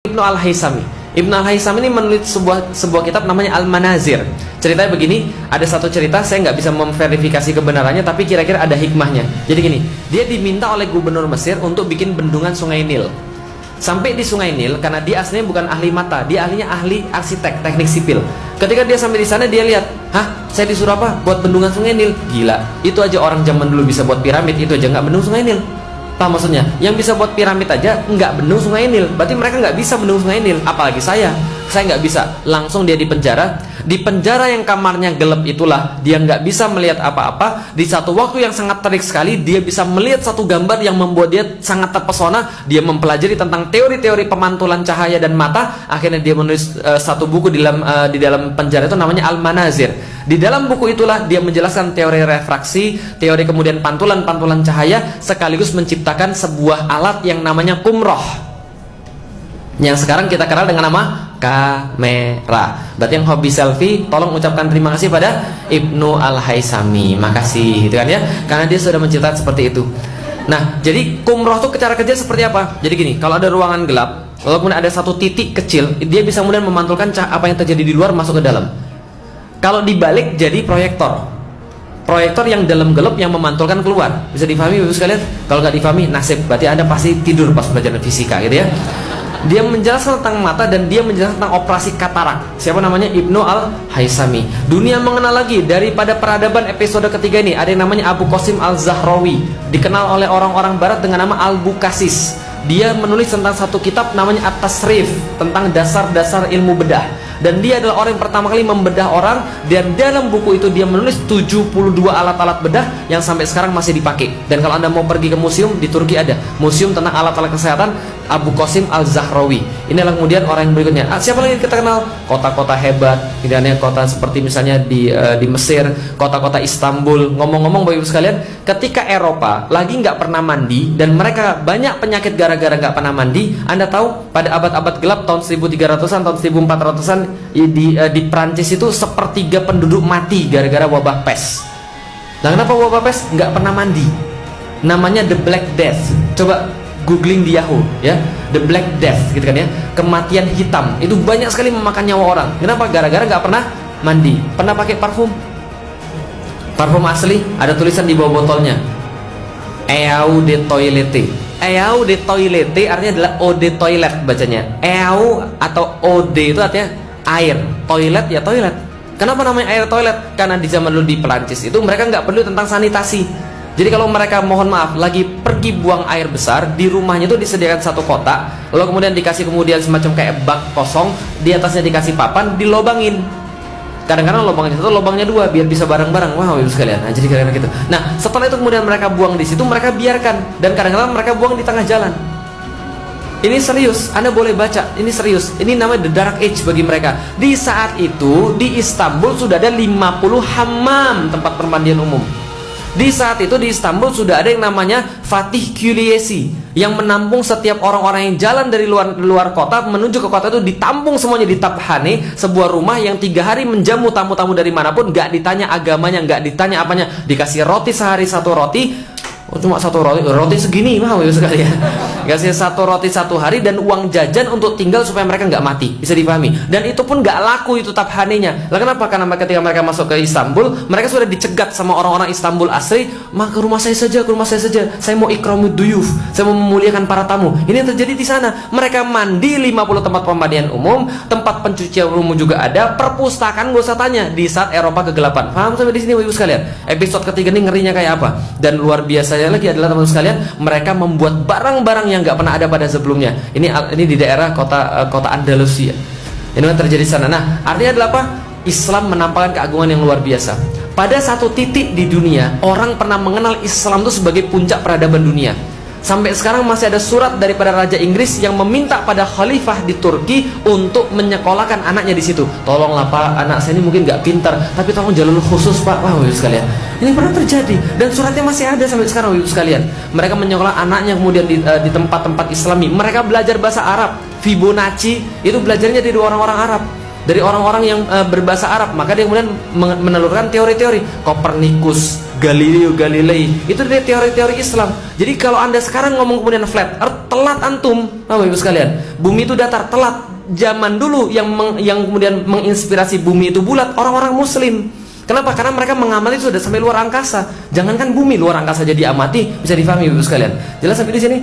Ibnu Al-Haythami. Ibnu Al-Haythami ini menulis sebuah kitab namanya Al-Manazir. Ceritanya begini, ada satu cerita, saya nggak bisa memverifikasi kebenarannya, tapi kira-kira ada hikmahnya. Jadi gini, dia diminta oleh gubernur Mesir untuk bikin bendungan Sungai Nil. Sampai di Sungai Nil, karena dia aslinya bukan ahli mata, dia ahli arsitek, teknik sipil. Ketika dia sampai di sana, dia lihat, saya disuruh apa? Buat bendungan Sungai Nil. Gila, itu aja orang zaman dulu bisa buat piramid, itu aja nggak bendung Sungai Nil. Paham maksudnya? Yang bisa buat piramid aja nggak bendung Sungai Nil. Berarti mereka nggak bisa bendung Sungai Nil. Apalagi saya nggak bisa. Langsung dia dipenjara. Di penjara yang kamarnya gelap itulah dia nggak bisa melihat apa-apa. Di satu waktu yang sangat terik sekali, dia bisa melihat satu gambar yang membuat dia sangat terpesona. Dia mempelajari tentang teori-teori pemantulan cahaya dan mata. Akhirnya dia menulis satu buku di dalam penjara itu namanya Al-Manazir. Di dalam buku itulah dia menjelaskan teori refraksi, teori kemudian pantulan-pantulan cahaya, sekaligus menciptakan sebuah alat yang namanya kumroh, yang sekarang kita kenal dengan nama kamera. Berarti yang hobi selfie, tolong ucapkan terima kasih pada Ibnu Al-Haythami. Makasih, gitu kan ya, karena dia sudah menciptakan seperti itu. Nah, jadi kumroh itu cara kerja seperti apa? Jadi gini, kalau ada ruangan gelap, walaupun ada satu titik kecil, dia bisa kemudian memantulkan apa yang terjadi di luar masuk ke dalam. Kalau dibalik jadi proyektor yang dalam gelap yang memantulkan keluar. Bisa difahami Bapak sekalian? Kalau nggak difahami, nasib, berarti Anda pasti tidur pas pelajaran fisika, gitu ya. Dia menjelaskan tentang mata dan dia menjelaskan tentang operasi katarak. Siapa namanya? Ibnu Al-Haythami. Dunia mengenal lagi daripada peradaban episode ketiga ini. Ada yang namanya Abu Qasim Al-Zahrawi, dikenal oleh orang-orang barat dengan nama Al-Bukasis. Dia menulis tentang satu kitab namanya At-Tasrif, tentang dasar-dasar ilmu bedah. Dan dia adalah orang yang pertama kali membedah orang. Dan dalam buku itu dia menulis 72 alat-alat bedah yang sampai sekarang masih dipakai. Dan kalau Anda mau pergi ke museum, di Turki ada museum tentang alat-alat kesehatan, Abu Qasim Al-Zahrawi. Inilah kemudian orang yang berikutnya. Siapa lagi kita kenal? Kota-kota hebat, misalnya kota seperti misalnya di Mesir, kota-kota Istanbul. Ngomong-ngomong Bapak Ibu sekalian, ketika Eropa lagi nggak pernah mandi dan mereka banyak penyakit gara-gara nggak pernah mandi, Anda tahu pada abad-abad gelap tahun 1300-an, tahun 1400-an di Prancis itu sepertiga penduduk mati gara-gara wabah pes. Nah, kenapa wabah pes? Nggak pernah mandi. Namanya The Black Death. Coba googling di Yahoo ya, The Black Death, gitu kan ya, kematian hitam. Itu banyak sekali memakan nyawa orang. Kenapa? Gara-gara nggak pernah mandi. Pernah pakai parfum asli, ada tulisan di bawah botolnya, Eau de Toilette. Eau de Toilette artinya adalah eau de toilet bacanya. Eau atau eau de itu artinya air, toilet ya toilet. Kenapa namanya air toilet? Karena di zaman dulu di Perancis itu mereka nggak peduli tentang sanitasi. Jadi kalau mereka, mohon maaf, lagi pergi buang air besar, di rumahnya itu disediakan satu kotak, lalu kemudian dikasih semacam kayak bak kosong, di atasnya dikasih papan, dilobangin. Kadang-kadang lubangnya satu, lubangnya dua, biar bisa bareng-bareng. Wah, Ibu sekalian. Nah, jadi kadang-kadang gitu. Nah, setelah itu kemudian mereka buang di situ, mereka biarkan, dan kadang-kadang mereka buang di tengah jalan. Ini serius, Anda boleh baca, ini serius. Ini namanya The Dark Age bagi mereka. Di saat itu, di Istanbul sudah ada 50 hammam, tempat permandian umum. Di saat itu di Istanbul sudah ada yang namanya Fatih Külliyesi, yang menampung setiap orang-orang yang jalan dari luar kota menuju ke kota itu, ditampung semuanya di Tabhane, sebuah rumah yang 3 hari menjamu tamu-tamu dari manapun, nggak ditanya agamanya, nggak ditanya apanya, dikasih roti sehari 1 roti. Cuma 1 roti segini mah sekali ya. Kasih 1 roti 1 hari dan uang jajan untuk tinggal supaya mereka nggak mati. Bisa dipahami. Dan itu pun nggak laku itu tabhanenya. Lah kenapa? Karena ketika mereka masuk ke Istanbul, mereka sudah dicegat sama orang-orang Istanbul asli. Ke rumah saya saja, ke rumah saya saja. Saya mau ikramud duyuf. Saya mau memuliakan para tamu. Ini yang terjadi di sana. Mereka mandi 50 tempat pemandian umum, tempat pencucian umum juga ada, perpustakaan nggak usah tanya. Di saat Eropa kegelapan. Paham sampai di sini Ibu sekalian? Episode ketiga ini ngerinya kayak apa? Dan luar biasa lagi adalah teman-teman sekalian, mereka membuat barang-barang yang nggak pernah ada pada sebelumnya. Ini di daerah kota Andalusia. Ini yang terjadi di sana. Nah, artinya adalah apa? Islam menampakkan keagungan yang luar biasa. Pada satu titik di dunia, orang pernah mengenal Islam itu sebagai puncak peradaban dunia. Sampai sekarang masih ada surat daripada Raja Inggris yang meminta pada khalifah di Turki untuk menyekolahkan anaknya di situ. Tolonglah Pak, anak saya ini mungkin nggak pintar, tapi tolong jalur khusus Pak. Wah, Ibu sekalian, ini pernah terjadi dan suratnya masih ada sampai sekarang Ibu sekalian. Mereka menyekolah anaknya kemudian di tempat-tempat Islami. Mereka belajar bahasa Arab. Fibonacci itu belajarnya dari orang-orang Arab, dari orang-orang yang berbahasa Arab. Maka dia kemudian menelurkan teori-teori. Kopernikus, Galileo Galilei, itu dari teori-teori Islam. Jadi kalau Anda sekarang ngomong kemudian flat earth, telat telat antum. Bapak Ibu sekalian, bumi itu datar, telat. Zaman dulu yang kemudian menginspirasi bumi itu bulat, orang-orang muslim. Kenapa? Karena mereka mengamati sudah sampai luar angkasa. Jangankan bumi, luar angkasa jadi amati, bisa difahami Ibu sekalian. Jelas sampai di sini?